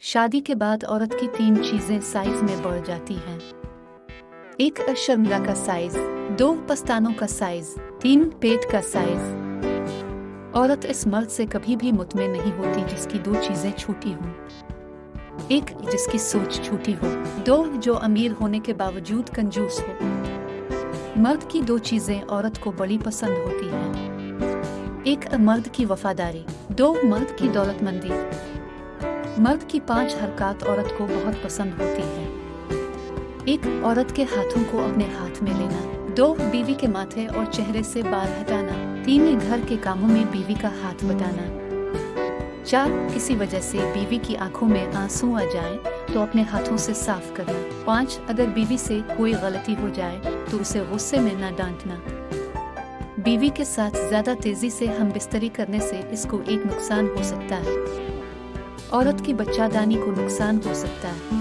शादी के बाद औरत की 3 चीजें साइज में बढ़ जाती हैं। 1 शर्मिला का साइज, 2 पस्तानों का साइज, 3 पेट का साइज। औरत इस मर्द से कभी भी मुतमिन नहीं होती जिसकी 2 चीजें छोटी हों। 1 जिसकी सोच छोटी हो, 2 जो अमीर होने के बावजूद कंजूस हो। मर्द की 2 चीजें औरत को बड़ी पसंद होती हैं। 1 मर्द की वफादारी, 2 मर्द की दौलतमंदी। मर्द की 5 हरकत औरत को बहुत पसंद होती है। 1 औरत के हाथों को अपने हाथ में लेना, 2 बीवी के माथे और चेहरे से बाल हटाना, 3 घर के कामों में बीवी का हाथ बटाना, 4 किसी वजह से बीवी की आंखों में आंसू आ जाए तो अपने हाथों से साफ करना, 5 अगर बीवी से कोई गलती हो जाए तो उसे गुस्से में न डांटना। बीवी के साथ ज्यादा तेजी से हमबिस्तरी करने से इसको एक नुकसान हो सकता है। औरत की बच्चादानी को नुकसान हो सकता है।